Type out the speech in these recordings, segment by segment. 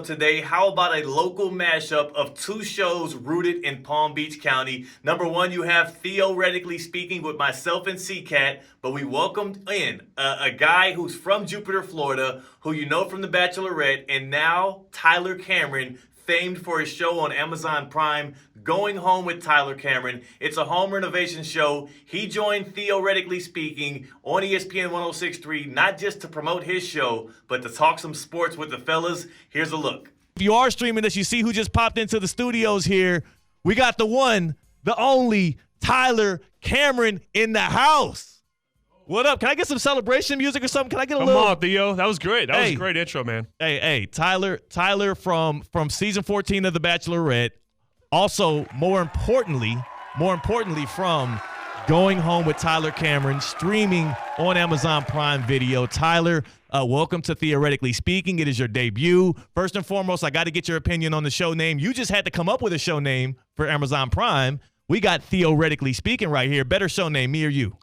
today. How about a local mashup of two shows rooted in Palm Beach County? Number one, you have Theoretically Speaking with myself and C-Cat, but we welcomed in a guy who's from Jupiter, Florida, who you know from The Bachelorette, and now Tyler Cameron, famed for his show on Amazon Prime, Going Home with Tyler Cameron. It's a home renovation show. He joined Theoretically Speaking on ESPN 106.3, not just to promote his show, but to talk some sports with the fellas. Here's a look. If you are streaming this, you see who just popped into the studios here. We got the one, the only, Tyler Cameron in the house. What up? Can I get some celebration music or something? Can I get a little? Come on, Theo. That was great. That was a great intro, man. Hey, Tyler from season 14 of The Bachelorette. Also, more importantly, from Going Home with Tyler Cameron, streaming on Amazon Prime Video. Tyler, welcome to Theoretically Speaking. It is your debut. First and foremost, I got to get your opinion on the show name. You just had to come up with a show name for Amazon Prime. We got Theoretically Speaking right here. Better show name, me or you?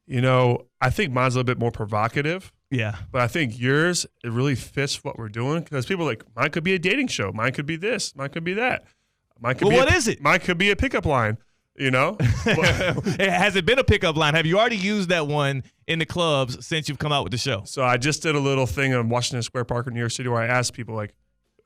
You know, I think mine's a little bit more provocative. Yeah. But I think yours, it really fits what we're doing because people are like, mine could be a dating show. Mine could be this. Mine could be that. Mine could what is it? Mine could be a pickup line, you know? Has it been a pickup line? Have you already used that one in the clubs since you've come out with the show? So I just did a little thing in Washington Square Park in New York City where I asked people like,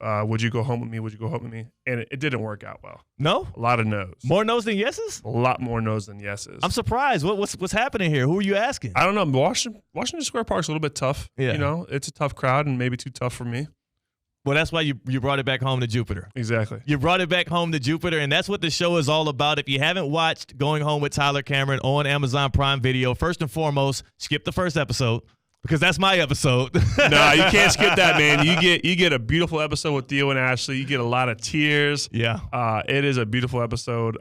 would you go home with me? Would you go home with me? And it didn't work out well. No? A lot of no's. More no's than yeses? A lot more no's than yeses. I'm surprised. What's happening here? Who are you asking? I don't know. Washington Square Park's a little bit tough. Yeah. You know, it's a tough crowd and maybe too tough for me. Well, that's why you brought it back home to Jupiter. Exactly. You brought it back home to Jupiter, and that's what the show is all about. If you haven't watched Going Home with Tyler Cameron on Amazon Prime Video, first and foremost, skip the first episode because that's my episode. No, you can't skip that, man. You get a beautiful episode with Theo and Ashley. You get a lot of tears. Yeah. It is a beautiful episode.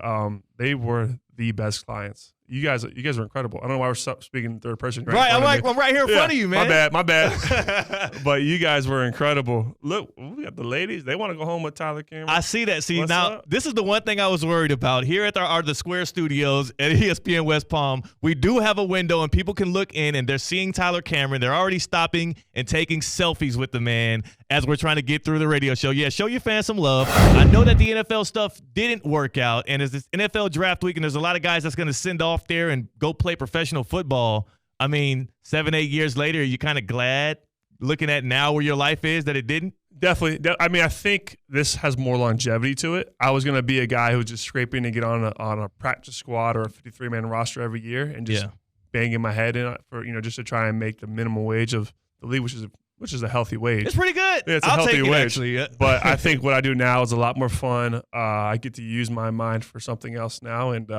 They were the best clients. You guys are incredible. I don't know why we're speaking in third person. Right, I'm right here in front of you, man. My bad. But you guys were incredible. Look, we got the ladies. They want to go home with Tyler Cameron. I see that. See, What's now, up? This is the one thing I was worried about. Here at the Square Studios at ESPN West Palm, we do have a window, and people can look in, and they're seeing Tyler Cameron. They're already stopping and taking selfies with the man as we're trying to get through the radio show. Yeah, show your fans some love. I know that the NFL stuff didn't work out, and it's this NFL draft week, and there's a lot of guys that's going to send off there and go play professional football. I mean, 7-8 years later, are you kind of glad looking at now where your life is that it didn't? Definitely. I mean, I think this has more longevity to it. I was going to be a guy who was just scraping to get on a practice squad or a 53-man roster every year and just banging my head in for just to try and make the minimum wage of the league, which is a healthy wage. It's pretty good. Yeah, it's a I'll healthy take it, wage. actually. Yeah. But I think what I do now is a lot more fun. I get to use my mind for something else now, and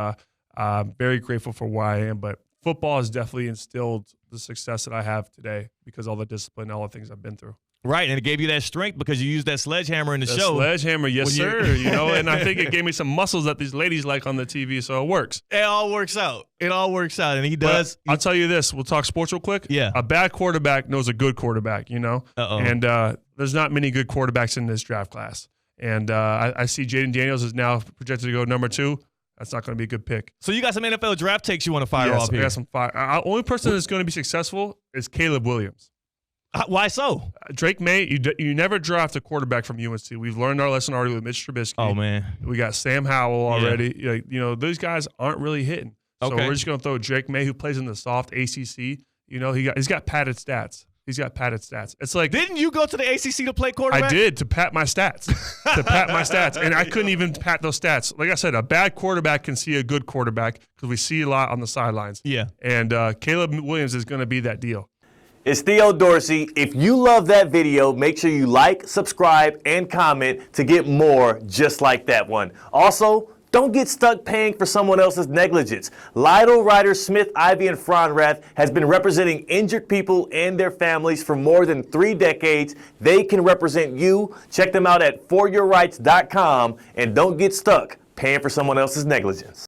I'm very grateful for where I am. But football has definitely instilled the success that I have today because all the discipline, all the things I've been through. Right, and it gave you that strength because you used that sledgehammer in the show. Sledgehammer, yes, sir. And I think it gave me some muscles that these ladies like on the TV, so it works. It all works out. And he does. I'll tell you this. We'll talk sports real quick. Yeah. A bad quarterback knows a good quarterback, Uh-oh. And there's not many good quarterbacks in this draft class. And I see Jaden Daniels is now projected to go number 2. That's not going to be a good pick. So you got some NFL draft takes you want to fire off here. I got some fire. Only person that's going to be successful is Caleb Williams. Why so? Drake May, you never draft a quarterback from UNC. We've learned our lesson already with Mitch Trubisky. Oh, man. We got Sam Howell already. Yeah. Those guys aren't really hitting. So we're just going to throw Drake May, who plays in the soft ACC. He's got padded stats. It's like, didn't you go to the ACC to play quarterback? I did, to pat my stats. And I couldn't even pat those stats. Like I said, a bad quarterback can see a good quarterback because we see a lot on the sidelines. Yeah. And Caleb Williams is going to be that deal. It's Theo Dorsey. If you love that video, make sure you like, subscribe, and comment to get more just like that one. Also, don't get stuck paying for someone else's negligence. Lido Ryder Smith, Ivy, and Fronrath has been representing injured people and their families for more than 3 decades. They can represent you. Check them out at foryourrights.com and don't get stuck paying for someone else's negligence.